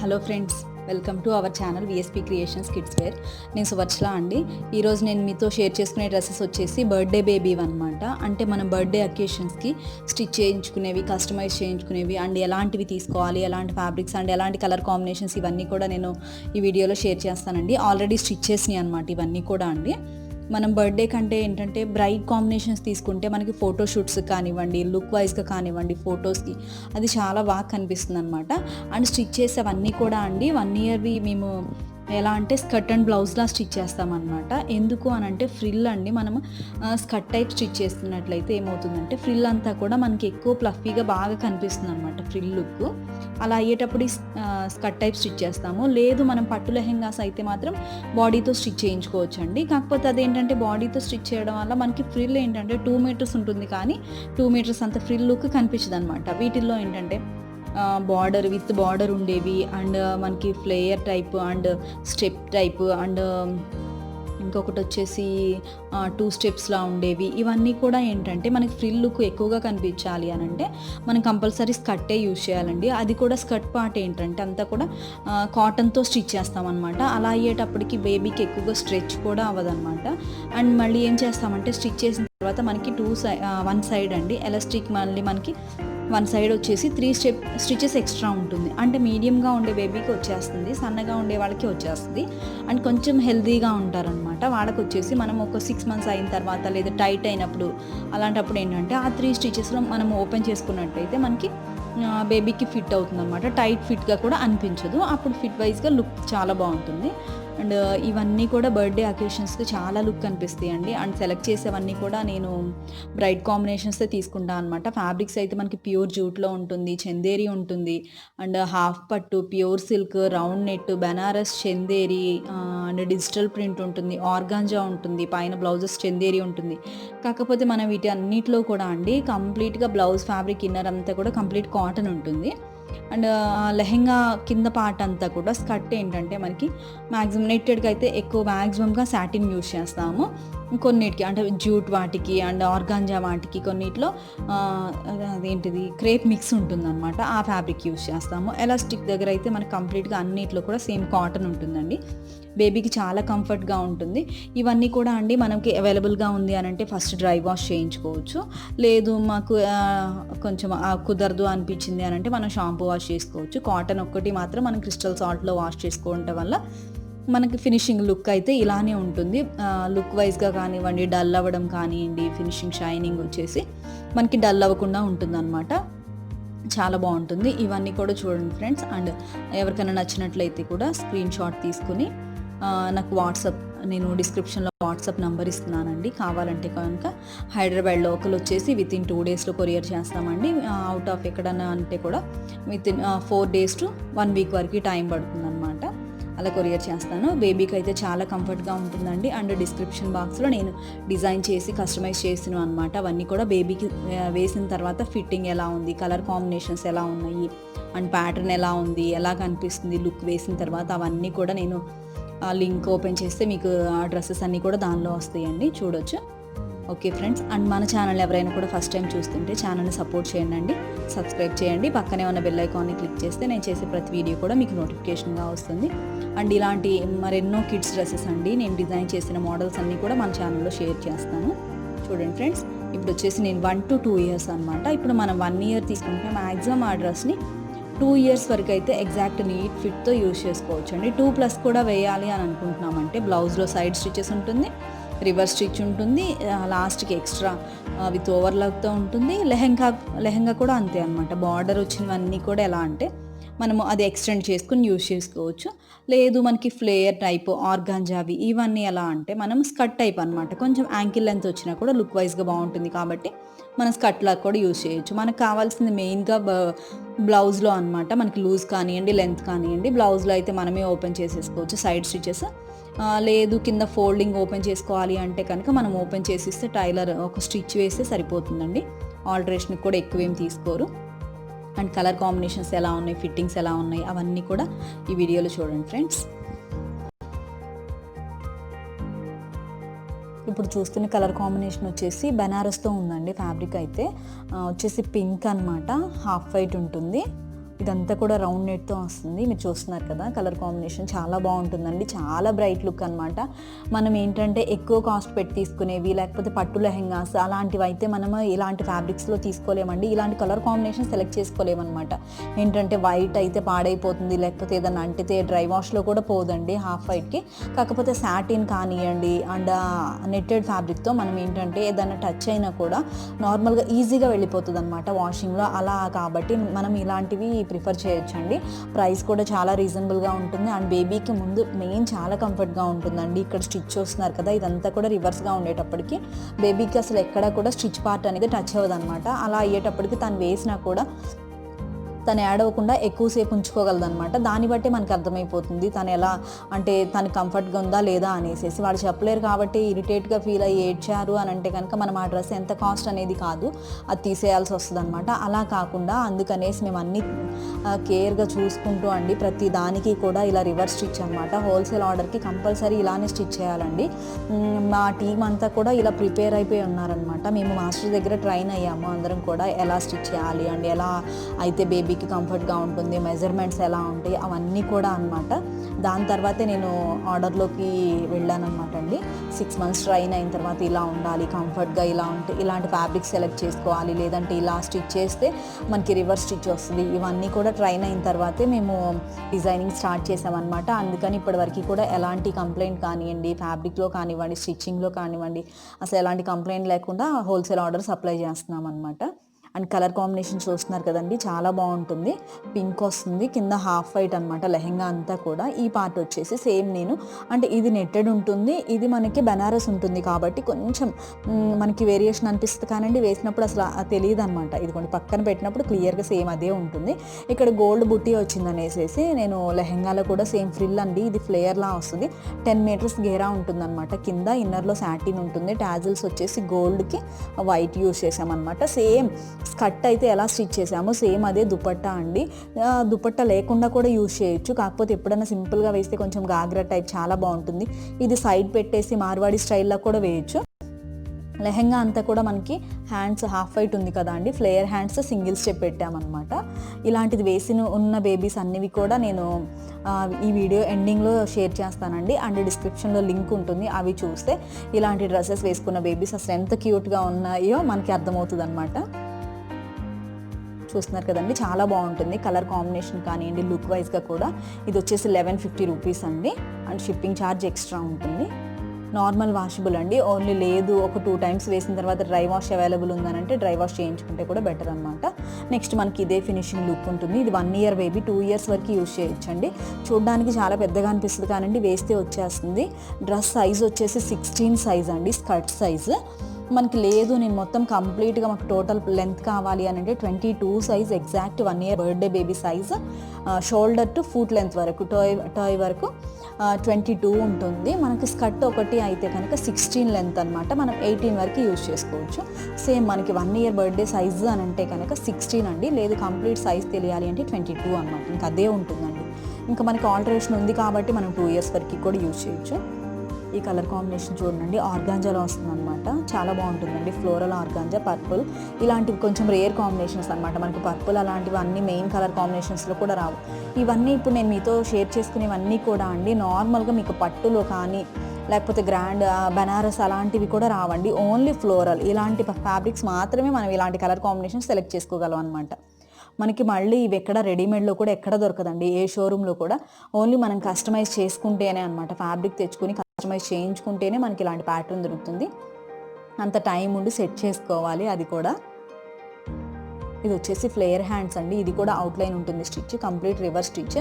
Hello friends, welcome to our channel VSP creations kids wear. నేను సువర్చల అండి. ఈరోజు నేను మీతో షేర్ చేసుకునే డ్రెస్సెస్ వచ్చేసి బర్త్డే బేబీ అనమాట. అంటే మనం బర్త్డే అకేషన్స్కి స్టిచ్ చేయించుకునేవి, కస్టమైజ్ చేయించుకునేవి అండ్ ఎలాంటివి తీసుకోవాలి, ఎలాంటి ఫ్యాబ్రిక్స్ అండ్ ఎలాంటి కలర్ కాంబినేషన్స్ ఇవన్నీ కూడా నేను ఈ వీడియోలో షేర్ చేస్తానండి. ఆల్రెడీ స్టిచ్ చేసినాయి అనమాట ఇవన్నీ కూడా అండి. మనం బర్త్డే కంటే ఏంటంటే బ్రైట్ కాంబినేషన్స్ తీసుకుంటే మనకి ఫోటోషూట్స్ కానివ్వండి, లుక్ వైజ్గా కానివ్వండి, ఫొటోస్కి అది చాలా బాగా కనిపిస్తుంది అనమాట. అండ్ స్టిచ్ చేసేవన్నీ కూడా అండి 1 ఇయర్వి మేము ఎలా అంటే స్కర్ట్ అండ్ బ్లౌజ్లా స్టిచ్ చేస్తామన్నమాట. ఎందుకు అని అంటే ఫ్రిల్ అండి, మనము స్కర్ట్ టైప్ స్టిచ్ చేస్తున్నట్లయితే ఏమవుతుందంటే ఫ్రిల్ అంతా కూడా మనకి ఎక్కువ ప్లఫీగా బాగా కనిపిస్తుంది అనమాట ఫ్రిల్ లుక్. అలా అయ్యేటప్పుడు స్కర్ట్ టైప్ స్టిచ్ చేస్తాము. లేదు మనం పట్టు లెహెంగాస్ అయితే మాత్రం బాడీతో స్టిచ్ చేయించుకోవచ్చు అండి. కాకపోతే అదేంటంటే బాడీతో స్టిచ్ చేయడం వల్ల మనకి ఫ్రిల్ ఏంటంటే 2 మీటర్స్ ఉంటుంది, కానీ 2 మీటర్స్ అంత ఫ్రిల్ లుక్ కనిపించదు అనమాట. వీటిల్లో ఏంటంటే బార్డర్ విత్ బార్డర్ ఉండేవి అండ్ మనకి flayer type and step type and ఇంకొకటి వచ్చేసి 2 స్టెప్స్లా ఉండేవి. ఇవన్నీ కూడా ఏంటంటే మనకి ఫ్రిల్ లుక్ ఎక్కువగా కనిపించాలి అని అంటే మనం కంపల్సరీ స్కర్టే యూజ్ చేయాలండి. అది కూడా స్కర్ట్ పార్ట్ ఏంటంటే అంతా కూడా కాటన్తో స్టిచ్ చేస్తామన్నమాట. అలా అయ్యేటప్పటికి బేబీకి ఎక్కువగా స్ట్రెచ్ కూడా అవ్వదన్నమాట. అండ్ మళ్ళీ ఏం చేస్తామంటే స్టిచ్ చేసిన తర్వాత మనకి 1 సైడ్ అండి ఎలాస్టిక్ మళ్ళీ మనకి 1 సైడ్ వచ్చేసి 3 స్టిచెస్ ఎక్స్ట్రా ఉంటుంది. అంటే మీడియంగా ఉండే బేబీకి వచ్చేస్తుంది, సన్నగా ఉండే వాళ్ళకి వచ్చేస్తుంది. అండ్ కొంచెం హెల్తీగా ఉంటారనమాట వాళ్ళకి వచ్చేసి మనం ఒక 6 మంత్స్ అయిన తర్వాత లేదా టైట్ అయినప్పుడు అలాంటప్పుడు ఏంటంటే ఆ 3 స్టిచెస్లో మనం ఓపెన్ చేసుకున్నట్టయితే మనకి బేబీకి ఫిట్ అవుతుంది అనమాట. టైట్ ఫిట్గా కూడా అనిపించదు, అప్పుడు ఫిట్ వైజ్గా లుక్ చాలా బాగుంటుంది. అండ్ ఇవన్నీ కూడా బర్త్డే అకేషన్స్కి చాలా లుక్ కనిపిస్తాయి అండి. అండ్ సెలెక్ట్ చేసేవన్నీ కూడా నేను బ్రైట్ కాంబినేషన్స్తే తీసుకుంటాను అనమాట. ఫ్యాబ్రిక్స్ అయితే మనకి ప్యూర్ జూట్లో ఉంటుంది, చందేరి ఉంటుంది అండ్ హాఫ్ పట్టు, pure silk, round net, Banaras Chanderi and digital print ఉంటుంది, ఆర్గాంజా ఉంటుంది, పైన బ్లౌజెస్ చందేరి ఉంటుంది. కాకపోతే మనం వీటి అన్నిటిలో కూడా అండి కంప్లీట్గా బ్లౌజ్ ఫ్యాబ్రిక్ ఇన్నర్ అంతా కూడా కంప్లీట్ కాటన్ ఉంటుంది. అండ్ లెహెంగా కింద పార్ట్ అంతా కూడా స్కర్ట్ ఏంటంటే మనకి మ్యాక్సిమం నెట్టెడ్కి అయితే మ్యాక్సిమంగా సాటిన్ యూజ్ చేస్తాము. కొన్నిటికి అంటే జూట్ వాటికి అండ్ ఆర్గాంజా వాటికి కొన్నిట్లో అదేంటిది క్రేప్ మిక్స్ ఉంటుందన్నమాట, ఆ ఫ్యాబ్రిక్ యూజ్ చేస్తాము. ఎలాస్టిక్ దగ్గర అయితే మనకి కంప్లీట్గా అన్నిట్లో కూడా సేమ్ కాటన్ ఉంటుందండి. బేబీకి చాలా కంఫర్ట్గా ఉంటుంది. ఇవన్నీ కూడా అండి మనకి అవైలబుల్గా ఉంది అని అంటే ఫస్ట్ డ్రై వాష్ చేయించుకోవచ్చు. లేదు మాకు కొంచెం కుదరదు అనిపించింది అని అంటే మనం షాంపూ వాష్ చేసుకోవచ్చు. కాటన్ ఒక్కటి మాత్రం మనం క్రిస్టల్ సాల్ట్లో వాష్ చేసుకోవడం వల్ల మనకి ఫినిషింగ్ లుక్ అయితే ఇలానే ఉంటుంది. లుక్ వైజ్గా కానివ్వండి, డల్ అవ్వడం కానివ్వండి, ఫినిషింగ్ షైనింగ్ వచ్చేసి మనకి డల్ అవ్వకుండా ఉంటుందన్నమాట. చాలా బాగుంటుంది. ఇవన్నీ కూడా చూడండి ఫ్రెండ్స్. అండ్ ఎవరికైనా నచ్చినట్లయితే కూడా స్క్రీన్ షాట్ తీసుకుని నాకు నేను డిస్క్రిప్షన్లో వాట్సాప్ నెంబర్ ఇస్తున్నానండి. కావాలంటే కనుక హైదరాబాద్ లోకల్ వచ్చేసి వితిన్ 2 డేస్లో కొరియర్ చేస్తామండి. అవుట్ ఆఫ్ ఎక్కడన్నా అంటే కూడా వితిన్ 4 days to 1 week వరకు టైం పడుతుందన్నమాట. అలా కొరియర్ చేస్తాను. బేబీకి అయితే చాలా కంఫర్ట్గా ఉంటుందండి. అండ్ డిస్క్రిప్షన్ బాక్స్లో నేను డిజైన్ చేసి కస్టమైజ్ చేసినాను అనమాట. అవన్నీ కూడా బేబీకి వేసిన తర్వాత ఫిట్టింగ్ ఎలా ఉంది, కలర్ కాంబినేషన్స్ ఎలా ఉన్నాయి అండ్ ప్యాటర్న్ ఎలా ఉంది, ఎలా కనిపిస్తుంది లుక్ వేసిన తర్వాత, అవన్నీ కూడా నేను లింక్ ఓపెన్ చేస్తే మీకు ఆ డ్రెస్సెస్ అన్నీ కూడా దానిలో వస్తాయండి, చూడొచ్చు. ఓకే ఫ్రెండ్స్, అండ్ మన ఛానల్ ఎవరైనా కూడా ఫస్ట్ టైం చూస్తుంటే ఛానల్ని సపోర్ట్ చేయండి, సబ్స్క్రైబ్ చేయండి. పక్కనే ఉన్న బెల్ ఐకాన్ని క్లిక్ చేస్తే నేను చేసే ప్రతి వీడియో కూడా మీకు నోటిఫికేషన్గా వస్తుంది. అండ్ ఇలాంటి మరెన్నో కిడ్స్ డ్రెస్సెస్ అండి నేను డిజైన్ చేసిన మోడల్స్ అన్నీ కూడా మన ఛానల్లో షేర్ చేస్తాను. చూడండి ఫ్రెండ్స్, ఇప్పుడు వచ్చేసి నేను 1 to 2 years అనమాట. ఇప్పుడు మనం 1 year తీసుకుంటే మ్యాక్సిమం ఆ డ్రెస్ని 2 years వరకు అయితే ఎగ్జాక్ట్ నీట్ ఫిట్తో యూజ్ చేసుకోవచ్చు అండి. 2+ కూడా వేయాలి అని అనుకుంటున్నామంటే బ్లౌజ్లో సైడ్ స్టిచెస్ ఉంటుంది, రివర్స్ స్టిచ్ ఉంటుంది, లాస్ట్కి ఎక్స్ట్రా విత్ ఓవర్లాక్తో ఉంటుంది. లెహెంగా కూడా అంతే అనమాట. బార్డర్ వచ్చినవన్నీ కూడా ఎలా అంటే మనము అది ఎక్స్టెండ్ చేసుకుని యూజ్ చేసుకోవచ్చు. లేదు మనకి ఫ్లేయర్ టైప్, ఆర్గాంజావి ఇవన్నీ ఎలా అంటే మనం స్కర్ట్ టైప్ అనమాట. కొంచెం యాంకిల్ లెంత్ వచ్చినా కూడా లుక్ వైజ్గా బాగుంటుంది కాబట్టి మనం స్కర్ట్ లాగా కూడా యూజ్ చేయొచ్చు. మనకు కావాల్సింది మెయిన్గా బ్లౌజ్లో అనమాట. మనకి లూజ్ కానివ్వండి, లెంత్ కానివ్వండి, బ్లౌజ్లో అయితే మనమే ఓపెన్ చేసేసుకోవచ్చు సైడ్ స్టిచెస్. లేదు కింద ఫోల్డింగ్ ఓపెన్ చేసుకోవాలి అంటే కనుక మనం ఓపెన్ చేసిస్తే టైలర్ ఒక స్టిచ్ వేస్తే సరిపోతుందండి. ఆల్టరేషన్ కూడా ఎక్కువేం తీసుకోరు. అండ్ కలర్ కాంబినేషన్స్ ఎలా ఉన్నాయి, ఫిట్టింగ్స్ ఎలా ఉన్నాయి, అవన్నీ కూడా ఈ వీడియోలో చూడండి ఫ్రెండ్స్. ఇప్పుడు చూస్తున్న కలర్ కాంబినేషన్ వచ్చేసి బెనారస్తో ఉందండి. ఫ్యాబ్రిక్ అయితే వచ్చేసి పింక్ అనమాట, హాఫ్ వైట్ ఉంటుంది. ఇదంతా కూడా రౌండ్ నెట్తో వస్తుంది. మీరు చూస్తున్నారు కదా, కలర్ కాంబినేషన్ చాలా బాగుంటుందండి, చాలా బ్రైట్ లుక్ అనమాట. మనం ఏంటంటే ఎక్కువ కాస్ట్ పెట్టి తీసుకునేవి లేకపోతే పట్టు లెహెంగాస్ అలాంటివి అయితే మనము ఇలాంటి ఫ్యాబ్రిక్స్లో తీసుకోలేమండి. ఇలాంటి కలర్ కాంబినేషన్ సెలెక్ట్ చేసుకోలేమన్నమాట. ఏంటంటే వైట్ అయితే పాడైపోతుంది, లేకపోతే ఏదైనా అంటితే డ్రై వాష్లో కూడా పోదండి హాఫ్ వైట్కి. కాకపోతే సాటిన్ కానివ్వండి అండ్ నెట్టెడ్ ఫ్యాబ్రిక్తో మనం ఏంటంటే ఏదైనా టచ్ అయినా కూడా నార్మల్గా ఈజీగా వెళ్ళిపోతుంది అనమాట వాషింగ్లో. అలా కాబట్టి మనం ఇలాంటివి ప్రిఫర్ చేయొచ్చండి. ప్రైస్ కూడా చాలా రీజనబుల్గా ఉంటుంది అండ్ బేబీకి ముందు మెయిన్ చాలా కంఫర్ట్గా ఉంటుందండి. ఇక్కడ స్టిచ్ చూస్తున్నారు కదా, ఇదంతా కూడా రివర్స్గా ఉండేటప్పటికి బేబీకి అసలు ఎక్కడ కూడా స్టిచ్ పార్ట్ అనేది టచ్ అవ్వదు అనమాట. అలా అయ్యేటప్పటికి తను వేసినా కూడా తను యాడ్ అవ్వకుండా ఎక్కువసేపు ఉంచుకోగలదనమాట. దాన్ని బట్టి మనకు అర్థమైపోతుంది తను ఎలా అంటే తను కంఫర్ట్గా ఉందా లేదా అనేసి. వాళ్ళు చెప్పలేరు కాబట్టి ఇరిటేట్గా ఫీల్ అయ్యి ఏడ్చారు అని అంటే కనుక మనం ఆ డ్రెస్ ఎంత కాస్ట్ అనేది కాదు, అది తీసేయాల్సి వస్తుంది అనమాట. అలా కాకుండా అందుకనేసి మేము అన్నీ కేర్గా చూసుకుంటూ అండి ప్రతి దానికి కూడా ఇలా రివర్స్ స్టిచ్ అనమాట. హోల్సేల్ ఆర్డర్కి కంపల్సరీ ఇలానే స్టిచ్ చేయాలండి. మా టీం అంతా కూడా ఇలా ప్రిపేర్ అయిపోయి ఉన్నారనమాట. మేము మాస్టర్ దగ్గర ట్రైన్ అయ్యాము అందరం కూడా, ఎలా స్టిచ్ చేయాలి అండ్ ఎలా అయితే బేబీకి కంఫర్ట్గా ఉంటుంది, మెజర్మెంట్స్ ఎలా ఉంటాయి అవన్నీ కూడా అనమాట. దాని తర్వాతే నేను ఆర్డర్లోకి వెళ్ళాను అనమాట అండి. 6 months ట్రైన్ అయిన తర్వాత ఇలా ఉండాలి, కంఫర్ట్గా ఇలా ఉంటే ఇలాంటి ఫ్యాబ్రిక్ సెలెక్ట్ చేసుకోవాలి, లేదంటే ఇలా స్టిచ్ చేస్తే మనకి రివర్స్ స్టిచ్ వస్తుంది. ఇవన్నీ కూడా ట్రైన్ అయిన తర్వాతే మేము డిజైనింగ్ స్టార్ట్ చేసామన్నమాట. అందుకని ఇప్పటివరకు కూడా ఎలాంటి కంప్లైంట్ కానివ్వండి, ఫ్యాబ్రిక్లో కానివ్వండి, స్టిచ్చింగ్లో కానివ్వండి, అసలు ఎలాంటి కంప్లైంట్ లేకుండా హోల్సేల్ ఆర్డర్ సప్లై చేస్తున్నాం అనమాట. అండ్ కలర్ కాంబినేషన్ చూస్తున్నారు కదండి, చాలా బాగుంటుంది. పింక్ వస్తుంది, కింద హాఫ్ వైట్ అనమాట లెహెంగా అంతా కూడా. ఈ పార్ట్ వచ్చేసి సేమ్ నేను అంటే ఇది నెట్టెడ్ ఉంటుంది, ఇది మనకి బెనారస్ ఉంటుంది కాబట్టి కొంచెం మనకి వేరియేషన్ అనిపిస్తుంది కానండి వేసినప్పుడు అసలు తెలియదు అనమాట. ఇదిగోండి పక్కన పెట్టినప్పుడు క్లియర్గా సేమ్ అదే ఉంటుంది. ఇక్కడ గోల్డ్ బుట్టి వచ్చిందనేసి నేను లెహెంగాలో కూడా సేమ్ ఫ్రిల్ అండి, ఇది ఫ్లేయర్లా వస్తుంది. 10 meters గేరా ఉంటుంది అనమాట. కింద ఇన్నర్లో సాటిన్ ఉంటుంది, టాజిల్స్ వచ్చేసి గోల్డ్కి వైట్ యూస్ చేసామన్నమాట. సేమ్ స్కర్ట్ అయితే ఎలా స్టిచ్ చేసామో సేమ్ అదే దుపట్టా అండి. దుపట్టా లేకుండా కూడా యూజ్ చేయొచ్చు, కాకపోతే ఎప్పుడైనా సింపుల్గా వేస్తే కొంచెం గాగ్రా టైప్ చాలా బాగుంటుంది. ఇది సైడ్ పెట్టేసి మార్వాడి స్టైల్లో కూడా వేయచ్చు. లెహెంగా అంతా కూడా మనకి హ్యాండ్స్ హాఫ్ వైట్ ఉంది కదా అండి, ఫ్లేయర్ హ్యాండ్స్ సింగిల్ స్టెప్ పెట్టామన్నమాట. ఇలాంటిది వేసిన ఉన్న బేబీస్ అన్నివి కూడా నేను ఈ వీడియో ఎండింగ్లో షేర్ చేస్తానండి. అండ్ డిస్క్రిప్షన్లో లింక్ ఉంటుంది, అవి చూస్తే ఇలాంటి డ్రెస్సెస్ వేసుకున్న బేబీస్ అసలు ఎంత క్యూట్గా ఉన్నాయో మనకి అర్థమవుతుంది అనమాట. చూస్తున్నారు కదండి, చాలా బాగుంటుంది కలర్ కాంబినేషన్ కానివ్వండి, లుక్ వైజ్గా కూడా. ఇది వచ్చేసి 1150 rupees అండి. అండ్ షిప్పింగ్ ఛార్జ్ ఎక్స్ట్రా ఉంటుంది. నార్మల్ వాషబుల్ అండి, ఓన్లీ లేదు ఒక 2 times వేసిన తర్వాత డ్రై వాష్ అవైలబుల్ ఉందనంటే డ్రై వాష్ చేయించుకుంటే కూడా బెటర్ అనమాట. నెక్స్ట్ మనకి ఇదే ఫినిషింగ్ లుక్ ఉంటుంది. ఇది 1 year బేబీ 2 years వరకు యూజ్ చేయొచ్చండి. చూడడానికి చాలా పెద్దగా అనిపిస్తుంది కానండి వేస్తే వచ్చేస్తుంది. డ్రెస్ సైజ్ వచ్చేసి 16 size అండి, స్కర్ట్ సైజు. మనకి లేదు నేను మొత్తం కంప్లీట్గా మాకు టోటల్ లెంత్ కావాలి అని అంటే 22 size exact 1 year birthday baby size, shoulder to foot length వరకు టాయ్ వరకు 22 ఉంటుంది. మనకి స్కర్ట్ ఒకటి అయితే కనుక 16 లెంత్ అనమాట. మనం 18 వరకు యూజ్ చేసుకోవచ్చు. సేమ్ మనకి 1 year బర్త్డే సైజు అని అంటే కనుక 16 అండి, లేదు కంప్లీట్ సైజ్ తెలియాలి అంటే 22 అనమాట. ఇంకా అదే ఉంటుందండి. ఇంకా మనకి ఆల్టరేషన్ ఉంది కాబట్టి మనం 2 years వరకు కూడా యూజ్ చేయొచ్చు. ఈ కలర్ కాంబినేషన్ చూడండి, ఆర్గాంజాలో వస్తుంది అనమాట, చాలా బాగుంటుందండి. ఫ్లోరల్ ఆర్గాంజా, పర్పుల్, ఇలాంటివి కొంచెం రేర్ కాంబినేషన్స్ అనమాట. మనకి పర్పుల్ అలాంటివి అన్నీ మెయిన్ కలర్ కాంబినేషన్స్లో కూడా రావు. ఇవన్నీ ఇప్పుడు నేను మీతో షేర్ చేసుకునేవన్నీ కూడా అండి నార్మల్గా మీకు పట్టులో కానీ లేకపోతే గ్రాండ్ బనారస్ అలాంటివి కూడా రావండి. ఓన్లీ ఫ్లోరల్ ఇలాంటి ఫ్యాబ్రిక్స్ మాత్రమే మనం ఇలాంటి కలర్ కాంబినేషన్ సెలెక్ట్ చేసుకోగలం అనమాట. మనకి మళ్ళీ ఇవి ఎక్కడ రెడీమేడ్లో కూడా ఎక్కడ దొరకదండి, ఏ షోరూంలో కూడా. ఓన్లీ మనం కస్టమైజ్ చేసుకుంటేనే అనమాట, ఫ్యాబ్రిక్ తెచ్చుకొని కస్టమైజ్ చేయించుకుంటేనే మనకి ఇలాంటి ప్యాటర్న్ దొరుకుతుంది. అంత టైం ఉండి సెట్ చేసుకోవాలి అది కూడా. ఇది వచ్చేసి ఫ్లేయర్ హ్యాండ్స్ అండి, ఇది కూడా అవుట్లైన్ ఉంటుంది స్టిచ్, కంప్లీట్ రివర్స్ స్టిచ్.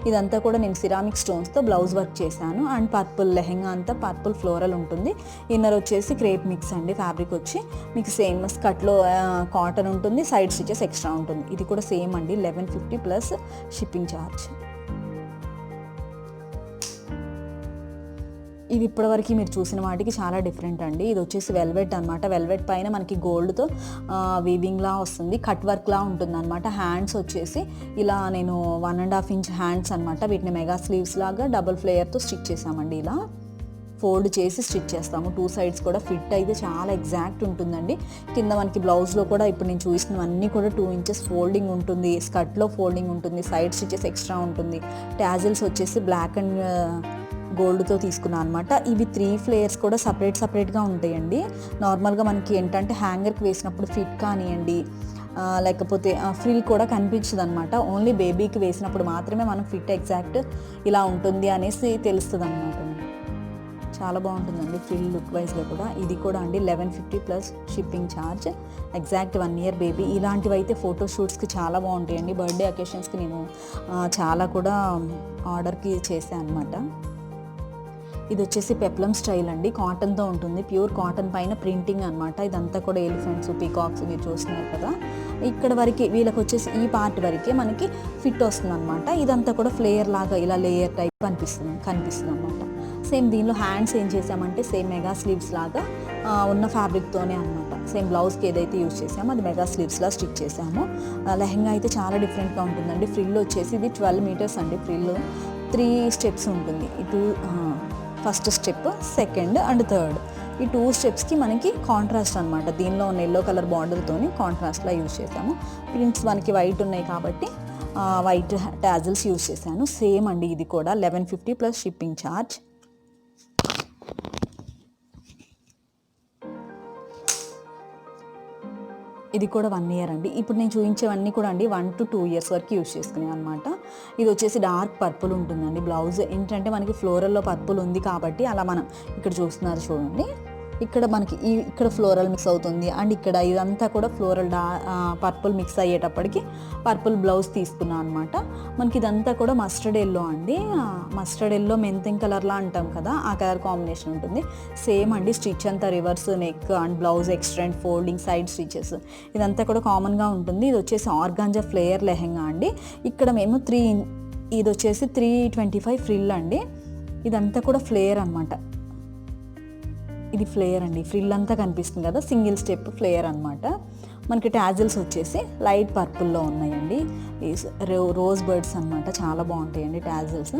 ఇదంతా కూడా నేను సిరామిక్ స్టోన్స్తో బ్లౌజ్ వర్క్ చేశాను. అండ్ పర్పుల్ లెహెంగా అంతా పర్పుల్ ఫ్లోరల్ ఉంటుంది. ఇన్నర్ వచ్చేసి క్రేప్ మిక్స్ అండి, ఫ్యాబ్రిక్ వచ్చి మీకు సేమ్ స్కర్ట్లో కాటన్ ఉంటుంది, సైడ్ స్టిచెస్ ఎక్స్ట్రా ఉంటుంది. ఇది కూడా సేమ్ అండి 1150 ప్లస్ షిప్పింగ్ ఛార్జ్. ఇది ఇప్పటివరకు మీరు చూసిన వాటికి చాలా డిఫరెంట్ అండి. ఇది వచ్చేసి వెల్వెట్ అనమాట. వెల్వెట్ పైన మనకి గోల్డ్తో వీవింగ్లా వస్తుంది, కట్ వర్క్లా ఉంటుంది అనమాట. హ్యాండ్స్ వచ్చేసి ఇలా నేను 1.5 inch హ్యాండ్స్ అనమాట. వీటిని మెగా స్లీవ్స్ లాగా డబుల్ ఫ్లేయర్తో స్టిచ్ చేసామండి. ఇలా ఫోల్డ్ చేసి స్టిచ్ చేస్తాము. 2 సైడ్స్ కూడా ఫిట్ అయితే చాలా ఎగ్జాక్ట్ ఉంటుందండి. కింద మనకి బ్లౌజ్లో కూడా ఇప్పుడు నేను చూసినవన్నీ కూడా 2 ఇంచెస్ ఫోల్డింగ్ ఉంటుంది, స్కర్ట్లో ఫోల్డింగ్ ఉంటుంది, సైడ్ స్టిచెస్ ఎక్స్ట్రా ఉంటుంది. ట్యాజిల్స్ వచ్చేసి బ్లాక్ అండ్ గోల్డ్తో తీసుకున్నాను అనమాట. ఇవి 3 ఫ్లేయర్స్ కూడా సపరేట్గా ఉంటాయండి. నార్మల్గా మనకి ఏంటంటే హ్యాంగర్కి వేసినప్పుడు ఫిట్ కానివ్వండి, లేకపోతే ఫ్రిల్ కూడా కనిపించదు అనమాట. ఓన్లీ బేబీకి వేసినప్పుడు మాత్రమే మనం ఫిట్ ఎగ్జాక్ట్ ఇలా ఉంటుంది అనేసి తెలుస్తుంది అనమాట. చాలా బాగుంటుందండి ఫ్రిల్ లుక్ వైజ్గా కూడా. ఇది కూడా అండి 1150 plus shipping charge. Exact 1 year baby. ఇలాంటివి అయితే ఫోటోషూట్స్కి చాలా బాగుంటాయండి. బర్త్డే అకేషన్స్కి నేను చాలా కూడా ఆర్డర్కి చేశాను అనమాట. ఇది వచ్చేసి పెప్లమ్ స్టైల్ అండి, కాటన్తో ఉంటుంది, ప్యూర్ కాటన్ పైన ప్రింటింగ్ అనమాట. ఇదంతా కూడా ఎలిఫెంట్స్, పీకాక్స్ మీరు చూస్తున్నారు కదా. ఇక్కడ వరకు వీళ్ళకి వచ్చేసి ఈ పార్ట్ వరకే మనకి ఫిట్ వస్తుంది అనమాట. ఇదంతా కూడా ఫ్లేయర్ లాగా ఇలా లేయర్ టైప్ కనిపిస్తుంది అనమాట. సేమ్ దీనిలో హ్యాండ్స్ ఏం చేసామంటే సేమ్ మెగా స్లీవ్స్ లాగా ఉన్న ఫ్యాబ్రిక్తోనే అనమాట. సేమ్ బ్లౌజ్కి ఏదైతే యూజ్ చేసామో అది మెగా స్లీవ్స్లా స్టిచ్ చేసాము. లెహంగా అయితే చాలా డిఫరెంట్గా ఉంటుందండి. ఫ్రిల్ వచ్చేసి ఇది 12 మీటర్స్ అండి. ఫ్రిల్ 3 స్టెప్స్ ఉంటుంది. ఇటు first step, second and third, ఈ 2 స్టెప్స్కి మనకి కాంట్రాస్ట్ అనమాట. దీనిలో ఉన్న ఎల్లో కలర్ బార్డర్తోని కాంట్రాస్ట్లా యూజ్ చేసాము. ప్రింట్స్ మనకి వైట్ ఉన్నాయి కాబట్టి వైట్ టాజిల్స్ యూజ్ చేశాను. సేమ్ అండి ఇది కూడా 1150 ప్లస్ షిప్పింగ్ ఛార్జ్. ఇది కూడా 1 ఇయర్ అండి. ఇప్పుడు నేను చూపించేవన్నీ కూడా అండి 1 to 2 ఇయర్స్ వరకు యూజ్ చేసుకునే అనమాట. ఇది వచ్చేసి డార్క్ పర్పుల్ ఉంటుందండి. బ్లౌజ్ ఏంటంటే మనకి ఫ్లోరల్లో పర్పుల్ ఉంది కాబట్టి అలా మనం ఇక్కడ చూస్తున్నారు చూడండి. ఇక్కడ మనకి ఇక్కడ ఫ్లోరల్ మిక్స్ అవుతుంది అండ్ ఇక్కడ ఇదంతా కూడా ఫ్లోరల్ పర్పుల్ మిక్స్ అయ్యేటప్పటికి పర్పుల్ బ్లౌజ్ తీసుకున్నాను అనమాట. మనకి ఇదంతా కూడా మస్టర్డ్ ఎల్లో అండి. మస్టర్డ్ ఎల్లో మెంతింగ్ కలర్లా అంటాం కదా, ఆ కలర్ కాంబినేషన్ ఉంటుంది. సేమ్ అండి. స్టిచ్ అంతా reverse, neck and blouse extend, folding, side stitches ఇదంతా కూడా కామన్గా ఉంటుంది. ఇది వచ్చేసి ఆర్గాంజా ఫ్లేయర్ లెహెంగా అండి. ఇక్కడ మేము ఇది వచ్చేసి 325 ఫ్రిల్ అండి. ఇదంతా కూడా ఫ్లేయర్ అనమాట. ఇది ఫ్లేయర్ అండి. ఫ్రిల్ అంతా కనిపిస్తుంది కదా, సింగిల్ స్టెప్ ఫ్లేయర్ అనమాట. మనకి టాజిల్స్ వచ్చేసి లైట్ పర్పుల్లో ఉన్నాయండి. రోజ్ బర్డ్స్ అనమాట. చాలా బాగుంటాయండి టాజిల్స్.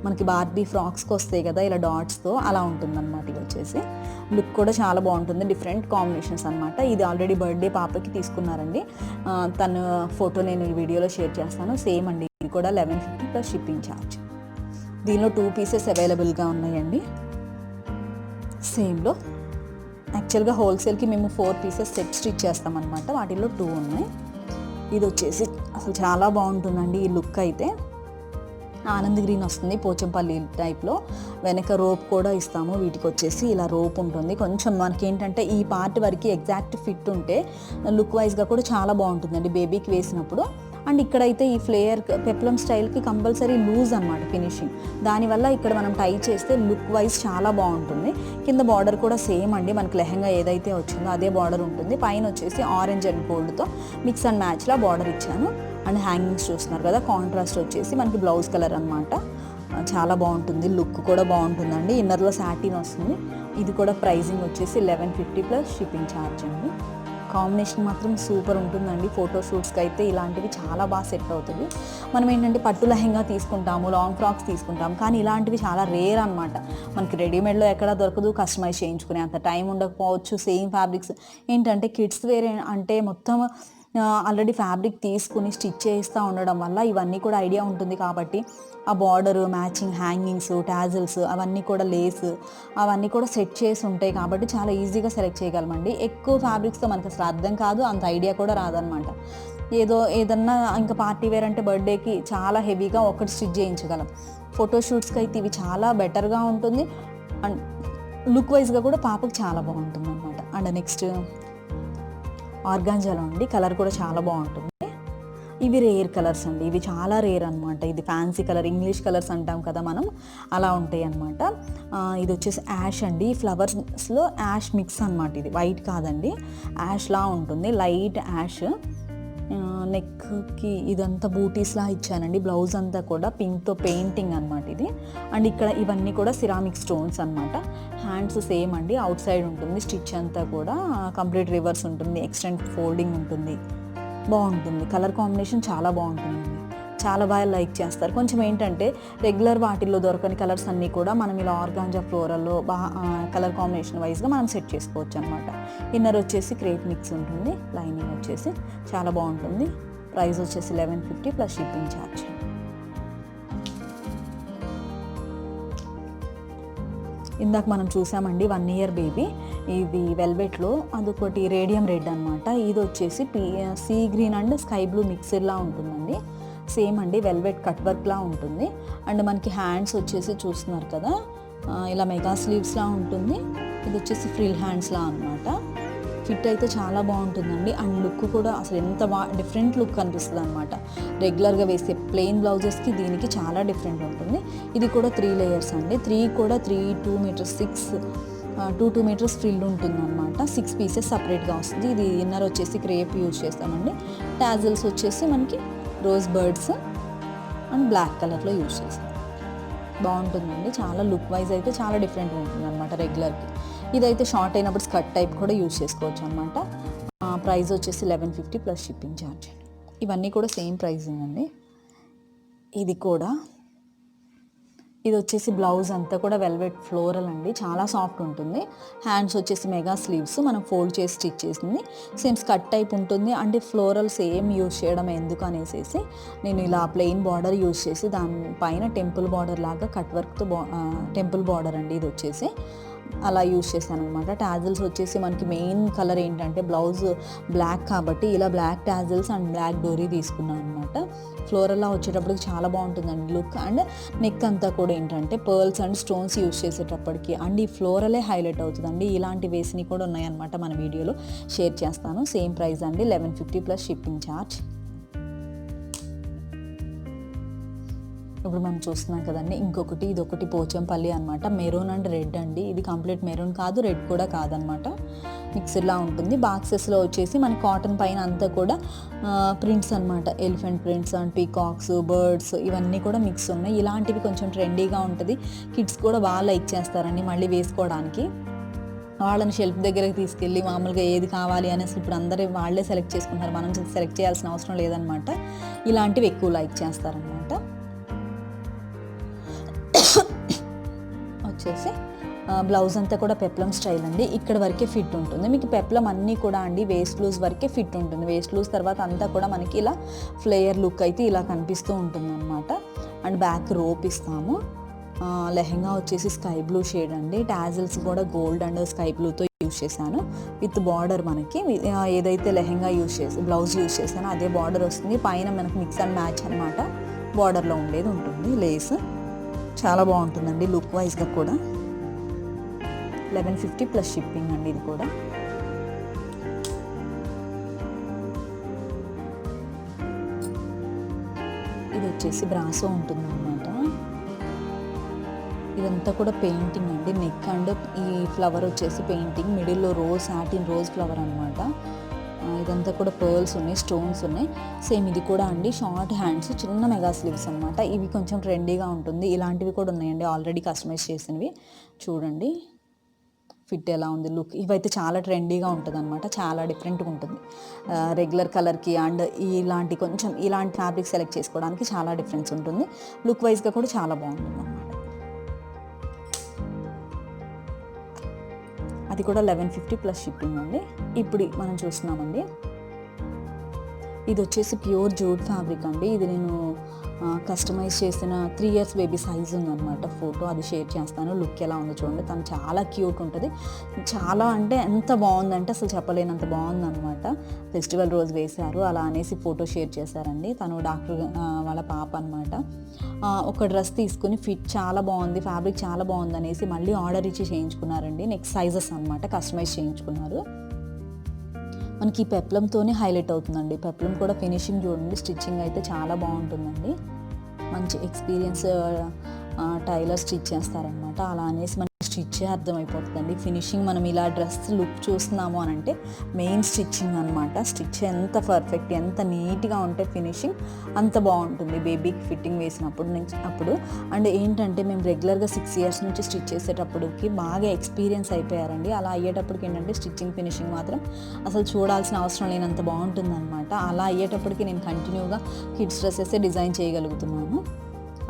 మనకి బార్బీ ఫ్రాక్స్కి వస్తాయి కదా ఇలా డాట్స్తో, అలా ఉంటుందన్నమాట. ఇది వచ్చేసి లుక్ కూడా చాలా బాగుంటుంది. డిఫరెంట్ కాంబినేషన్స్ అనమాట. ఇది ఆల్రెడీ బర్త్డే పాపకి తీసుకున్నారండి. తన ఫోటో నేను ఈ వీడియోలో షేర్ చేస్తాను. సేమ్ అండి. ఇది కూడా 1150 ప్లస్ షిప్పింగ్ ఛార్జ్. దీనిలో 2 పీసెస్ అవైలబుల్గా ఉన్నాయండి. సేమ్లో యాక్చువల్గా హోల్సేల్కి మేము 4 పీసెస్ సెట్ స్టిచ్ చేస్తామన్నమాట. వాటిల్లో 2 ఉన్నాయి. ఇది వచ్చేసి అసలు చాలా బాగుంటుందండి ఈ లుక్ అయితే. ఆనంద్ గ్రీన్ వస్తుంది, పోచంపల్లి టైప్లో. వెనక రోప్ కూడా ఇస్తాము. వీటికి వచ్చేసి ఇలా రోప్ ఉంటుంది. కొంచెం మనకి ఏంటంటే ఈ పార్ట్ వరకు ఎగ్జాక్ట్ ఫిట్ ఉంటే లుక్ వైజ్గా కూడా చాలా బాగుంటుందండి బేబీకి వేసినప్పుడు. అండ్ ఇక్కడైతే ఈ ఫ్లేయర్ పెప్లమ్ స్టైల్కి కంపల్సరీ లూజ్ అనమాట ఫినిషింగ్. దానివల్ల ఇక్కడ మనం టై చేస్తే లుక్ వైజ్ చాలా బాగుంటుంది. కింద బార్డర్ కూడా సేమ్ అండి. మనకి లెహంగా ఏదైతే వచ్చిందో అదే బార్డర్ ఉంటుంది. పైన వచ్చేసి ఆరెంజ్ అండ్ గోల్డ్తో మిక్స్ అండ్ మ్యాచ్లా బార్డర్ ఇచ్చాను. అండ్ హ్యాంగింగ్స్ చూస్తున్నారు కదా, కాంట్రాస్ట్ వచ్చేసి మనకి బ్లౌజ్ కలర్ అనమాట. చాలా బాగుంటుంది. లుక్ కూడా బాగుంటుందండి. ఇన్నర్లో సాటిన్ వస్తుంది. ఇది కూడా ప్రైజింగ్ వచ్చేసి 1150 ప్లస్ షిప్పింగ్ ఛార్జ్ అండి. కాంబినేషన్ మాత్రం సూపర్ ఉంటుందండి. ఫోటోషూట్స్కి అయితే ఇలాంటివి చాలా బాగా సెట్ అవుతుంది. మనం ఏంటంటే పట్టు లెహంగా తీసుకుంటాము, లాంగ్ ఫ్రాక్స్ తీసుకుంటాము, కానీ ఇలాంటివి చాలా రేర్ అనమాట. మనకి రెడీమేడ్లో ఎక్కడా దొరకదు. కస్టమైజ్ చేయించుకునే అంత టైం ఉండకపోవచ్చు. సేమ్ ఫ్యాబ్రిక్స్ ఏంటంటే కిడ్స్ వేర్ అంటే మొత్తం ఆల్రెడీ ఫ్యాబ్రిక్ తీసుకుని స్టిచ్ చేస్తూ ఉండడం వల్ల ఇవన్నీ కూడా ఐడియా ఉంటుంది కాబట్టి ఆ బార్డరు, మ్యాచింగ్ హ్యాంగింగ్స్, టాజిల్స్ అవన్నీ కూడా లేస్ అవన్నీ కూడా సెట్ చేసి ఉంటాయి కాబట్టి చాలా ఈజీగా సెలెక్ట్ చేయగలమండి. ఎక్కువ ఫ్యాబ్రిక్స్తో మనకు అసలు అర్థం కాదు, అంత ఐడియా కూడా రాదనమాట. ఏదన్నా ఇంకా పార్టీ వేర్ అంటే బర్త్డేకి చాలా హెవీగా ఒకటి స్టిచ్ చేయించగలం. ఫోటోషూట్స్కి అయితే ఇవి చాలా బెటర్గా ఉంటుంది. అండ్ లుక్ వైజ్గా కూడా పాపకు చాలా బాగుంటుంది అనమాట. అండ్ నెక్స్ట్ ఆర్గాంజాలో అండి. కలర్ కూడా చాలా బాగుంటుంది. ఇవి రేర్ కలర్స్ అండి. ఇవి చాలా రేర్ అనమాట. ఇది ఫ్యాన్సీ కలర్, ఇంగ్లీష్ కలర్స్ అంటాం కదా మనం, అలా ఉంటాయి అనమాట. ఇది వచ్చేసి యాష్ అండి. ఫ్లవర్స్లో యాష్ మిక్స్ అనమాట. ఇది వైట్ కాదండి, యాష్లా ఉంటుంది, లైట్ యాష్. నెక్కి ఇదంతా బూటీస్లా ఇచ్చానండి. బ్లౌజ్ అంతా కూడా పింక్తో పెయింటింగ్ అనమాట ఇది. అండ్ ఇక్కడ ఇవన్నీ కూడా సిరామిక్ స్టోన్స్ అనమాట. హ్యాండ్స్ సేమ్ అండి, అవుట్ సైడ్ ఉంటుంది. స్టిచ్ అంతా కూడా కంప్లీట్ రివర్స్ ఉంటుంది, ఎక్స్టెండ్ ఫోల్డింగ్ ఉంటుంది. బాగుంటుంది. కలర్ కాంబినేషన్ చాలా బాగుంటుందండి. చాలా బాగా లైక్ చేస్తారు. కొంచెం ఏంటంటే రెగ్యులర్ వాటిల్లో దొరకని కలర్స్ అన్నీ కూడా మనం ఇలా ఆర్గాంజా ఫ్లోరల్లో కలర్ కాంబినేషన్ వైజ్గా మనం సెట్ చేసుకోవచ్చు అనమాట. ఇన్నర్ వచ్చేసి క్రేప్ మిక్స్ ఉంటుంది, లైనింగ్ వచ్చేసి చాలా బాగుంటుంది. ప్రైస్ వచ్చేసి 1150 ప్లస్ షిప్పింగ్ ఛార్జ్. ఇందాక మనం చూసామండి 1 ఇయర్ బేబీ, ఇది వెల్వెట్లో, అదొకటి రేడియం రెడ్ అనమాట. ఇది వచ్చేసి sea green and sky blue మిక్స్డ్లా ఉంటుందండి. సేమ్ అండి వెల్వెట్ కట్ వర్క్లా ఉంటుంది. అండ్ మనకి హ్యాండ్స్ వచ్చేసి చూస్తున్నారు కదా, ఇలా మెగా స్లీవ్స్లా ఉంటుంది. ఇది వచ్చేసి ఫ్రిల్ హ్యాండ్స్లా అనమాట. ఫిట్ అయితే చాలా బాగుంటుందండి. అండ్ లుక్ కూడా అసలు ఎంత డిఫరెంట్ లుక్ కనిపిస్తుంది అనమాట. రెగ్యులర్గా వేసే ప్లెయిన్ బ్లౌజెస్కి దీనికి చాలా డిఫరెంట్ ఉంటుంది. ఇది కూడా 3 లేయర్స్ అండి. 3 కూడా 2 మీటర్స్ 2 మీటర్స్ ఫ్రిల్ ఉంటుంది అనమాట. 6 పీసెస్ సపరేట్గా వస్తుంది. ఇది ఇన్నర్ వచ్చేసి క్రేప్ యూజ్ చేస్తామండి. టాజిల్స్ వచ్చేసి మనకి రోజ్ బర్డ్స్ అండ్ బ్లాక్ కలర్లో యూజ్ చేస్తాం. బాగుంటుందండి. చాలా లుక్ వైజ్ అయితే చాలా డిఫరెంట్గా ఉంటుంది అనమాట రెగ్యులర్కి. ఇదైతే షార్ట్ అయినప్పుడు స్కర్ట్ టైప్ కూడా యూజ్ చేసుకోవచ్చు అనమాట. ప్రైస్ వచ్చేసి 1150 ప్లస్ షిప్పింగ్ ఛార్జ్. ఇవన్నీ కూడా సేమ్ ప్రైజింగ్ అండి. ఇది వచ్చేసి బ్లౌజ్ అంతా కూడా వెల్వెట్ ఫ్లోరల్ అండి, చాలా సాఫ్ట్ ఉంటుంది. హ్యాండ్స్ వచ్చేసి మెగా స్లీవ్స్ మనం ఫోల్డ్ చేసి స్టిచ్ చేసింది. సేమ్ స్కర్ట్ టైప్ ఉంటుంది. అంటే ఫ్లోరల్ సేమ్ యూజ్ చేయడం ఎందుకు అనేసి నేను ఇలా ప్లెయిన్ బార్డర్ యూజ్ చేసి దానిపైన టెంపుల్ బార్డర్ లాగా కట్ వర్క్తో టెంపుల్ బార్డర్ అండి ఇది వచ్చేసి అలా యూజ్ చేశాను అనమాట. టాజిల్స్ వచ్చేసి మనకి మెయిన్ కలర్ ఏంటంటే బ్లౌజ్ బ్లాక్ కాబట్టి ఇలా బ్లాక్ టాజిల్స్ అండ్ బ్లాక్ డోరీ తీసుకున్నాను అనమాట. ఫ్లోరల్లా వచ్చేటప్పటికి చాలా బాగుంటుందండి లుక్. అండ్ నెక్ అంతా కూడా ఏంటంటే పర్ల్స్ అండ్ స్టోన్స్ యూజ్ చేసేటప్పటికి అండ్ ఈ ఫ్లోరలే హైలైట్ అవుతుందండి. ఇలాంటి వేసినవి కూడా ఉన్నాయన్నమాట, మన వీడియోలో షేర్ చేస్తాను. సేమ్ ప్రైస్ అండి, 1150 ప్లస్ షిప్పింగ్ ఛార్జ్. ఇప్పుడు మనం చూస్తున్నాం కదండి ఇంకొకటి, ఇదొకటి పోచంపల్లి అనమాట. మెరూన్ అండ్ రెడ్ అండి. ఇది కంప్లీట్ మెరూన్ కాదు, రెడ్ కూడా కాదనమాట, మిక్స్డ్లా ఉంటుంది. బాక్సెస్లో వచ్చేసి మన కాటన్ పైన అంతా కూడా ప్రింట్స్ అనమాట. Elephant prints and peacocks, birds ఇవన్నీ కూడా మిక్స్ ఉన్నాయి. ఇలాంటివి కొంచెం ట్రెండీగా ఉంటుంది. కిడ్స్ కూడా బాగా లైక్ చేస్తారండి మళ్ళీ వేసుకోవడానికి. వాళ్ళని షెల్ఫ్ దగ్గరికి తీసుకెళ్ళి మామూలుగా ఏది కావాలి అనేసి ఇప్పుడు అందరూ వాళ్ళే సెలెక్ట్ చేసుకుంటారు, మనం సెలెక్ట్ చేయాల్సిన అవసరం లేదనమాట. ఇలాంటివి ఎక్కువ లైక్ చేస్తారనమాట. వచ్చేసి బ్లౌజ్ అంతా కూడా పెప్లం స్టైల్ అండి. ఇక్కడ వరకే ఫిట్ ఉంటుంది. మీకు పెప్లం అన్నీ కూడా అండి వేస్ట్ లూజ్ వరకే ఫిట్ ఉంటుంది. వేస్ట్ లూజ్ తర్వాత అంతా కూడా మనకి ఇలా ఫ్లేయర్ లుక్ అయితే ఇలా కనిపిస్తూ ఉంటుంది అనమాట. అండ్ బ్యాక్ రోప్ ఇస్తాము. లెహెంగా వచ్చేసి స్కై బ్లూ షేడ్ అండి. టాజిల్స్ కూడా గోల్డ్ అండ్ స్కై బ్లూతో యూజ్ చేశాను. విత్ బార్డర్ మనకి ఏదైతే లెహెంగా బ్లౌజ్ యూజ్ చేశానో అదే బార్డర్ వస్తుంది. పైన మనకి మిక్స్ అండ్ మ్యాచ్ అనమాట బార్డర్లో ఉండేది ఉంటుంది. లేస్ చాలా బాగుంటుందండి లుక్ వైజ్గా కూడా. 1150 ప్లస్ షిప్పింగ్ అండి. ఇది కూడా ఇది వచ్చేసి బ్రాసో ఉంటుంది అనమాట. ఇదంతా కూడా పెయింటింగ్ అండి. నెక్ అండ్ ఈ ఫ్లవర్ వచ్చేసి పెయింటింగ్, మిడిల్లో రోజ్ సాటిన్ రోజ్ ఫ్లవర్ అనమాట. ఇదంతా కూడా పర్ల్స్ ఉన్నాయి, స్టోన్స్ ఉన్నాయి. సేమ్ ఇది కూడా అండి షార్ట్ హ్యాండ్స్, చిన్న మెగా స్లీవ్స్ అనమాట. ఇవి కొంచెం ట్రెండీగా ఉంటుంది. ఇలాంటివి కూడా ఉన్నాయండి ఆల్రెడీ కస్టమైజ్ చేసినవి. చూడండి ఫిట్ ఎలా ఉంది, లుక్. ఇవైతే చాలా ట్రెండీగా ఉంటుంది అనమాట, చాలా డిఫరెంట్గా ఉంటుంది. రెగ్యులర్ కలర్కి అండ్ ఇలాంటి ఫ్యాబ్రిక్ సెలెక్ట్ చేసుకోవడానికి చాలా డిఫరెన్స్ ఉంటుంది. లుక్ వైజ్గా కూడా చాలా బాగుంటుంది అనమాట. అది కూడా 1150 ప్లస్ షిప్పింగ్ అండి. ఇప్పుడు మనం చూస్తున్నామండి, ఇది వచ్చేసి ప్యూర్ జూట్ ఫ్యాబ్రిక్ అండి. ఇది నేను కస్టమైజ్ చేసిన 3 ఇయర్స్ బేబీ సైజ్ ఉందన్నమాట. ఫోటో అది షేర్ చేస్తాను. లుక్ ఎలా ఉందో చూడండి. తను చాలా క్యూట్ ఉంటుంది. చాలా అంటే ఎంత బాగుందంటే అసలు చెప్పలేనంత బాగుందన్నమాట. ఫెస్టివల్ రోజు వేశారు అలా అనేసి ఫోటో షేర్ చేశారండి. తను డాక్టర్ వాళ్ళ పాప అనమాట. ఒక డ్రెస్ తీసుకుని ఫిట్ చాలా బాగుంది, ఫ్యాబ్రిక్ చాలా బాగుంది అనేసి మళ్ళీ ఆర్డర్ ఇచ్చి చేయించుకున్నారండి. నెక్స్ట్ సైజెస్ అనమాట కస్టమైజ్ చేయించుకున్నారు. మనకి ఈ పెప్లంతోనే హైలైట్ అవుతుందండి. పెప్లం కూడా ఫినిషింగ్ చూడండి, స్టిచ్చింగ్ అయితే చాలా బాగుంటుందండి. మంచి ఎక్స్పీరియన్స్ టైలర్ స్టిచ్ చేస్తారనమాట. అలా అనేసి మనకి స్టిచ్చే అర్థమైపోతుందండి. ఫినిషింగ్ మనం ఇలా డ్రెస్ లుక్ చూస్తున్నాము అని అంటే మెయిన్ స్టిచ్చింగ్ అనమాట. స్టిచ్ ఎంత పర్ఫెక్ట్, ఎంత నీట్గా ఉంటే ఫినిషింగ్ అంత బాగుంటుంది బేబీకి ఫిట్టింగ్ వేసినప్పుడు. నెక్స్ట్ అండ్ ఏంటంటే మేము రెగ్యులర్గా 6 years నుంచి స్టిచ్ చేసేటప్పటికి బాగా ఎక్స్పీరియన్స్ అయిపోయారండి. అలా అయ్యేటప్పటికి ఏంటంటే స్టిచ్చింగ్ ఫినిషింగ్ మాత్రం అసలు చూడాల్సిన అవసరం లేనంత బాగుంటుంది అనమాట. అలా అయ్యేటప్పటికి నేను కంటిన్యూగా కిడ్స్ డ్రెస్సెస్ డిజైన్ చేయగలుగుతున్నాను.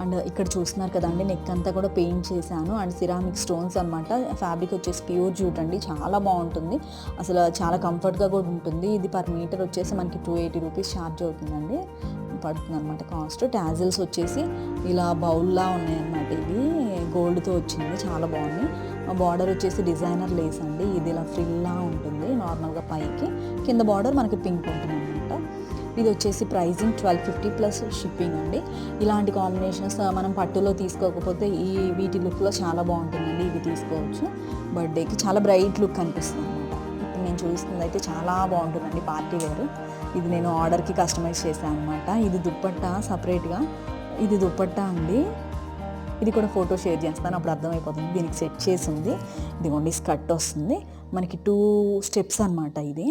అండ్ ఇక్కడ చూస్తున్నారు కదండి, నెక్ అంతా కూడా పెయింట్ చేశాను. అండ్ సిరామిక్ స్టోన్స్ అనమాట. ఫ్యాబ్రిక్ వచ్చేసి ప్యూర్ జూట్ అండి, చాలా బాగుంటుంది, అసలు చాలా కంఫర్ట్గా కూడా ఉంటుంది. ఇది పర్ మీటర్ వచ్చేసి మనకి 280 రూపీస్ ఛార్జ్ అవుతుందండి, పడుతుంది అనమాట కాస్ట్. టాజిల్స్ వచ్చేసి ఇలా బౌల్లా ఉన్నాయన్నమాట. ఇవి గోల్డ్తో వచ్చింది, చాలా బాగుంది. బార్డర్ వచ్చేసి డిజైనర్ లేస్ అండి. ఇది ఇలా ఫ్రిల్లా ఉంటుంది నార్మల్గా పైకి, కింద బార్డర్ మనకి పింక్ ఉంటుంది అనమాట. ఇది వచ్చేసి ప్రైజింగ్ 1250 ప్లస్ షిప్పింగ్ అండి. ఇలాంటి కాంబినేషన్స్ మనం పట్టులో తీసుకోకపోతే వీటి లుక్లో చాలా బాగుంటుందండి. ఇవి తీసుకోవచ్చు, బర్త్డేకి చాలా బ్రైట్ లుక్ కనిపిస్తుంది అనమాట. ఇప్పుడు నేను చూస్తుంది అయితే చాలా బాగుంటుందండి, పార్టీ వేర్. ఇది నేను ఆర్డర్కి కస్టమైజ్ చేశాను అనమాట. ఇది దుప్పట్టా సపరేట్గా, ఇది దుప్పట్టా అండి. ఇది కూడా ఫోటో షేర్ చేస్తాను, అప్పుడు అర్థమైపోతుంది. దీనికి సెట్ చేసి ఉంది. ఇదిగోండి స్కర్ట్ వస్తుంది మనకి 2 steps అనమాట. ఇది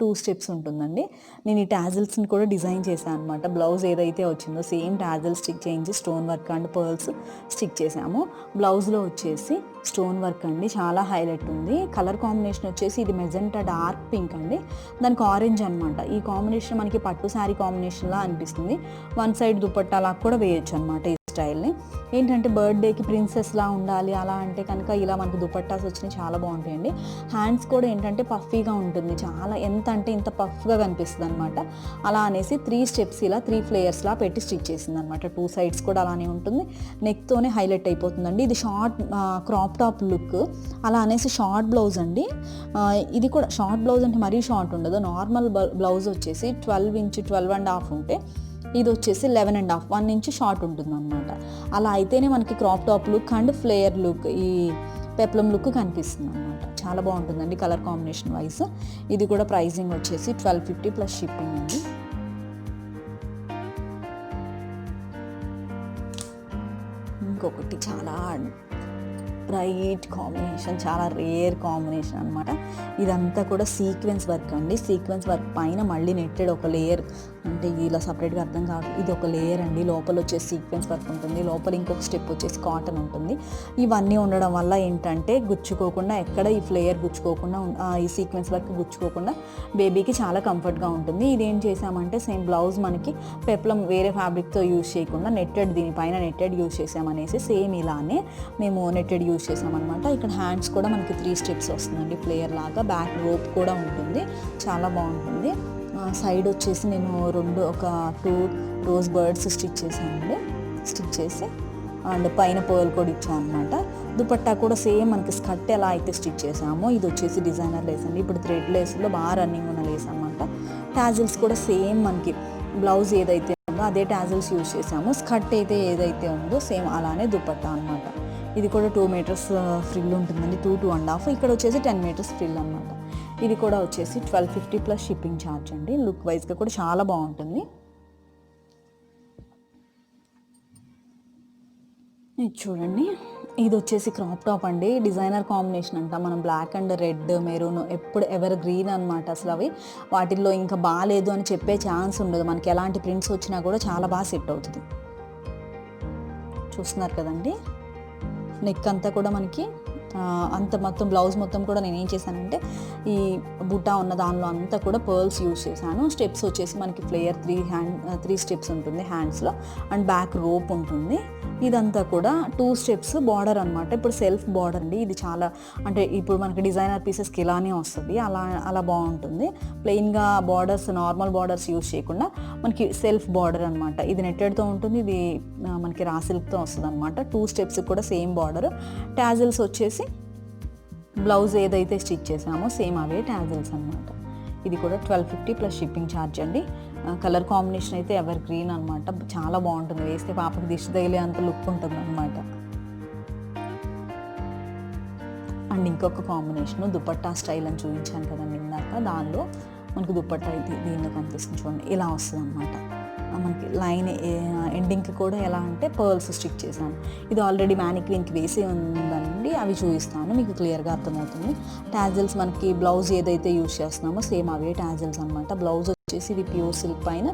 2 steps ఉంటుందండి. నేను ఈ టాజిల్స్ని కూడా డిజైన్ చేశాను అనమాట. బ్లౌజ్ ఏదైతే వచ్చిందో సేమ్ టాజిల్ స్టిక్ చేయించి stone work and pearls stick చేసాము. బ్లౌజ్లో వచ్చేసి స్టోన్ వర్క్ అండి, చాలా హైలైట్ ఉంది. కలర్ కాంబినేషన్ వచ్చేసి ఇది మెజెంటా డార్క్ పింక్ అండి, దానికి ఆరెంజ్ అనమాట. ఈ కాంబినేషన్ మనకి పట్టు శారీ కాంబినేషన్లా అనిపిస్తుంది. వన్ సైడ్ దుపట్టాలా కూడా వేయొచ్చు అనమాట ఈ స్టైల్ని. ఏంటంటే బర్త్డేకి ప్రిన్సెస్లా ఉండాలి అలా అంటే కనుక ఇలా మనకు దుపట్టాస్ వచ్చినాయి, చాలా బాగుంటాయండి. హ్యాండ్స్ కూడా ఏంటంటే పఫీగా ఉంటుంది, చాలా ఎంత అంటే ఇంత పఫ్గా కనిపిస్తుంది అనమాట. అలా అనేసి 3 steps ఇలా 3 flayers పెట్టి స్టిచ్ చేసింది అనమాట. 2 sides కూడా అలానే ఉంటుంది, నెక్తోనే హైలైట్ అయిపోతుందండి. ఇది షార్ట్ క్రాప్ టాప్ లుక్. అలా అనేసి షార్ట్ బ్లౌజ్ అండి. ఇది కూడా షార్ట్ బ్లౌజ్ అంటే మరీ షార్ట్ ఉండదు, నార్మల్ బ్లౌజ్ వచ్చేసి 12 inch 12.5 ఉంటే ఇది వచ్చేసి 11.5 1 inch షార్ట్ ఉంటుంది అనమాట. అలా అయితేనే మనకి crop top look and flayer look, ఈ పెప్లం లుక్ కనిపిస్తుంది అనమాట. చాలా బాగుంటుందండి కలర్ కాంబినేషన్ వైజ్. ఇది కూడా ప్రైజింగ్ వచ్చేసి 1250 ప్లస్ షిప్పింగ్ అండి. ఇంకొకటి చాలా బ్రైట్ కాంబినేషన్, చాలా రేర్ కాంబినేషన్ అనమాట. ఇదంతా కూడా సీక్వెన్స్ వర్క్ అండి. సీక్వెన్స్ వర్క్ పైన మళ్ళీ నెట్టెడ్ ఒక లేయర్, అంటే ఇలా సపరేట్గా అర్థం కాదు, ఇది ఒక లేయర్ అండి. లోపల వచ్చేసి సీక్వెన్స్ వర్క్ ఉంటుంది, లోపల ఇంకొక స్టెప్ వచ్చేసి కాటన్ ఉంటుంది. ఇవన్నీ ఉండడం వల్ల ఏంటంటే గుచ్చుకోకుండా, ఎక్కడ ఈ ఫ్లేయర్ గుచ్చుకోకుండా, ఈ సీక్వెన్స్ వర్క్ గుచ్చుకోకుండా బేబీకి చాలా కంఫర్ట్గా ఉంటుంది. ఇదేం చేసామంటే సేమ్ బ్లౌజ్ మనకి పెప్లం వేరే ఫ్యాబ్రిక్తో యూజ్ చేయకుండా నెట్టెడ్, దీనిపైన నెట్టెడ్ యూజ్ చేసామనేసి సేమ్ ఇలానే మేము నెట్టెడ్ యూజ్ చేసామన్నమాట. ఇక్కడ హ్యాండ్స్ కూడా మనకి 3 steps వస్తుందండి, ఫ్లేయర్ లాగా. బ్యాక్ రోప్ కూడా ఉంటుంది, చాలా బాగుంటుంది. సైడ్ వచ్చేసి నేను ఒక 2 రోజ్ బర్డ్స్ స్టిచ్ చేశానండి. స్టిచ్ చేసి అండ్ పైన పర్ల్ కూడా ఇచ్చాను అనమాట. దుపట్టా కూడా సేమ్ మనకి స్కర్ట్ ఎలా అయితే స్టిచ్ చేసామో ఇది వచ్చేసి డిజైనర్ లేస్ అండి. ఇప్పుడు థ్రెడ్ లేస్లో బాగా రన్నింగ్ ఉన్న లేస్ అనమాట. టాజిల్స్ కూడా సేమ్ మనకి బ్లౌజ్ ఏదైతే ఉందో అదే టాజిల్స్ యూజ్ చేసాము. స్కర్ట్ అయితే ఏదైతే ఉందో సేమ్ అలానే దుపట్టా అనమాట. ఇది కూడా 2 meters ఫ్రిల్ ఉంటుందండి, 2.5. ఇక్కడ వచ్చేసి 10 meters ఫ్రిల్ అనమాట. ఇది కూడా వచ్చేసి 1250 ప్లస్ షిప్పింగ్ ఛార్జ్ అండి. లుక్ వైజ్గా కూడా చాలా బాగుంటుంది. ఇది చూడండి, ఇది వచ్చేసి క్రాప్ టాప్ అండి, డిజైనర్ కాంబినేషన్ అంట. మనం బ్లాక్ అండ్ రెడ్ మెరూన్ ఎప్పుడు ఎవర్ గ్రీన్ అనమాట. అసలు అవి వాటిల్లో ఇంకా బాగాలేదు అని చెప్పే ఛాన్స్ ఉండదు. మనకి ఎలాంటి ప్రింట్స్ వచ్చినా కూడా చాలా బాగా సెట్ అవుతుంది. చూస్తున్నారు కదండి, నెక్ అంతా కూడా మనకి అంత మొత్తం బ్లౌజ్ మొత్తం కూడా నేను ఏం చేశానంటే ఈ బుటా ఉన్న దానిలో అంతా కూడా పర్ల్స్ యూజ్ చేశాను. స్టెప్స్ వచ్చేసి మనకి ఫ్లేయర్ 3 steps ఉంటుంది హ్యాండ్స్లో, అండ్ బ్యాక్ రోప్ ఉంటుంది. ఇదంతా కూడా 2 steps బార్డర్ అనమాట. ఇప్పుడు సెల్ఫ్ బార్డర్ అండి. ఇది చాలా అంటే ఇప్పుడు మనకి డిజైనర్ పీసెస్కి ఇలానే వస్తుంది, అలా బాగుంటుంది. ప్లెయిన్గా బార్డర్స్, నార్మల్ బార్డర్స్ యూజ్ చేయకుండా మనకి సెల్ఫ్ బార్డర్ అనమాట. ఇది నెట్టెడ్తో ఉంటుంది, ఇది మనకి రా సిల్క్తో వస్తుంది అనమాట. 2 steps కూడా సేమ్ బార్డర్. టాజిల్స్ వచ్చేసి బ్లౌజ్ ఏదైతే స్టిచ్ చేసామో సేమ్ అవే టాజిల్స్ అనమాట. ఇది కూడా 1250 ప్లస్ షిప్పింగ్ ఛార్జ్ అండి. కలర్ కాంబినేషన్ అయితే ఎవర్ గ్రీన్ అనమాట, చాలా బాగుంటుంది. వేస్తే పాపకి దిష్టి తగిలే అంత లుక్ ఉంటుంది అనమాట. అండ్ ఇంకొక కాంబినేషను దుపట్టా స్టైల్ అని చూపించాను కదండి ఇందాక, దానిలో మనకు దుపట్టా అయితే దీనిలో కనిపిస్తుంది చూడండి, ఇలా వస్తుంది అనమాట. మనకి లైన్ ఎండింగ్కి కూడా ఎలా అంటే పర్ల్స్ స్టిక్ చేశాను. ఇది ఆల్రెడీ మ్యానిక్విన్కి వేసి ఉందండి, అవి చూపిస్తాను మీకు క్లియర్గా అర్థమవుతుంది. టాజిల్స్ మనకి బ్లౌజ్ ఏదైతే యూజ్ చేస్తున్నామో సేమ్ అవే టాజిల్స్ అనమాట. బ్లౌజ్ వచ్చేసి ఇది ప్యూర్ సిల్క్ పైన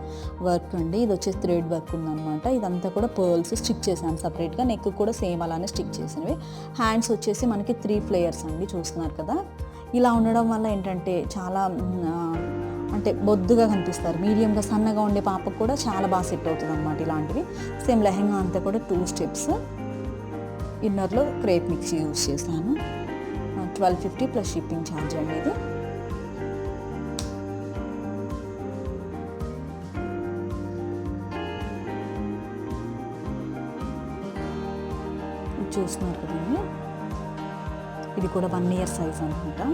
వర్క్ అండి, ఇది వచ్చేసి థ్రెడ్ వర్క్ ఉందన్నమాట. ఇదంతా కూడా పర్ల్స్ స్టిక్ చేశాను సపరేట్గా. నెక్ కూడా సేమ్ అలానే స్టిక్ చేసినవి. హ్యాండ్స్ వచ్చేసి మనకి 3 ఫ్లేయర్స్ అండి, చూస్తున్నారు కదా. ఇలా ఉండడం వల్ల ఏంటంటే చాలా అంటే బొద్దుగా కనిపిస్తారు. మీడియంగా సన్నగా ఉండే పాపకు కూడా చాలా బాగా సెట్ అవుతుంది అనమాట ఇలాంటివి. సేమ్ లెహెంగా అంతా కూడా 2 స్టెప్స్. ఇన్నర్లో క్రేప్ మిక్సీ యూజ్ చేశాను. 1250 ప్లస్ షిప్పింగ్ ఛార్జ్ అండి ఇది. చూస్తున్నారు కదండి, ఇది కూడా 1 ఇయర్ సైజ్ అనుకుంటా.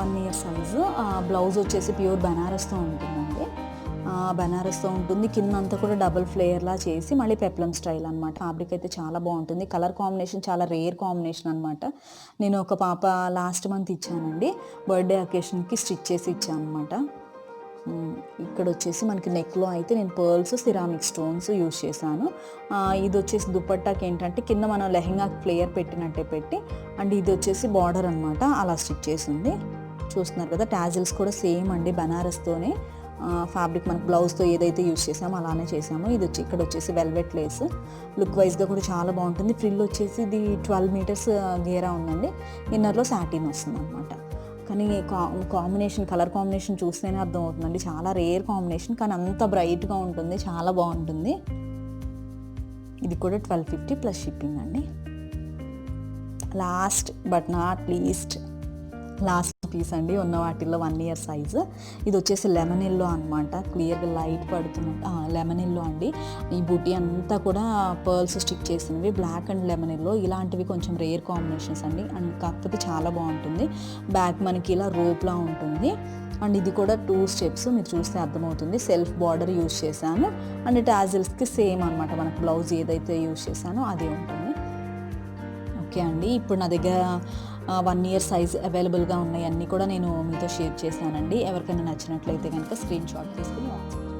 1 ఇయర్ సైజు. బ్లౌజ్ వచ్చేసి ప్యూర్ బనారస్తో ఉంటుందండి, బనారస్తో ఉంటుంది. కింద అంతా కూడా డబుల్ ఫ్లేయర్లా చేసి మళ్ళీ పెప్లం స్టైల్ అనమాట. ఫ్యాబ్రిక్ అయితే చాలా బాగుంటుంది. కలర్ కాంబినేషన్ చాలా రేర్ కాంబినేషన్ అనమాట. నేను ఒక పాప లాస్ట్ మంత్ ఇచ్చానండి, బర్త్డే అకేషన్కి స్టిచ్ చేసి ఇచ్చాను అనమాట. ఇక్కడ వచ్చేసి మనకి నెక్లో అయితే నేను పర్ల్స్ సిరామిక్ స్టోన్స్ యూజ్ చేశాను. ఇది వచ్చేసి దుపట్టాకి ఏంటంటే కింద మనం లెహెంగాకి ఫ్లేయర్ పెట్టినట్టే పెట్టి, అండ్ ఇది వచ్చేసి బార్డర్ అనమాట, అలా స్టిచ్ చేసింది. చూస్తున్నారు కదా, టాజిల్స్ కూడా సేమ్ అండి, బనారస్తోనే ఫ్యాబ్రిక్ మనకు బ్లౌజ్తో ఏదైతే యూజ్ చేసామో అలానే చేసాము. ఇది వచ్చి ఇక్కడ వచ్చేసి వెల్వెట్ లేస్. లుక్ వైజ్గా కూడా చాలా బాగుంటుంది. ఫ్రిల్ వచ్చేసి ఇది 12 మీటర్స్ గేరా ఉందండి. ఇన్నర్లో సాటిన్ వస్తుంది అనమాట. కానీ కాంబినేషన్, కలర్ కాంబినేషన్ చూస్తేనే అర్థమవుతుందండి, చాలా రేర్ కాంబినేషన్, కానీ అంత బ్రైట్గా ఉంటుంది, చాలా బాగుంటుంది. ఇది కూడా 1250 ప్లస్ షిప్పింగ్ అండి. Last but not least last piece అండి ఉన్న వాటిల్లో 1 ఇయర్ సైజు. ఇది వచ్చేసి లెమన్ ఎల్లో అనమాట, క్లియర్గా లైట్ పడుతున్నట్టు లెమన్ ఎల్లో అండి. ఈ బూటీ అంతా కూడా పర్ల్స్ స్టిక్ చేసినవి, బ్లాక్ అండ్ లెమన్ ఎల్లో. ఇలాంటివి కొంచెం రేర్ కాంబినేషన్స్ అండి, అండ్ కాకపోతే చాలా బాగుంటుంది. బ్యాక్ మనకి ఇలా రోప్లా ఉంటుంది. అండ్ ఇది కూడా 2 స్టెప్స్, మీరు చూస్తే అర్థమవుతుంది. సెల్ఫ్ బార్డర్ యూజ్ చేశాను. అండ్ టాజిల్స్కి సేమ్ అనమాట, మనకు బ్లౌజ్ ఏదైతే యూజ్ చేశానో అదే ఉంటుంది. ఓకే అండి, ఇప్పుడు నా దగ్గర 1 ఇయర్ సైజ్ అవైలబుల్గా ఉన్నాయి, అన్నీ కూడా నేను మీతో షేర్ చేశానండి. ఎవరికైనా నచ్చినట్లయితే కనుక స్క్రీన్ షాట్ తీసుకుని వాట్సాప్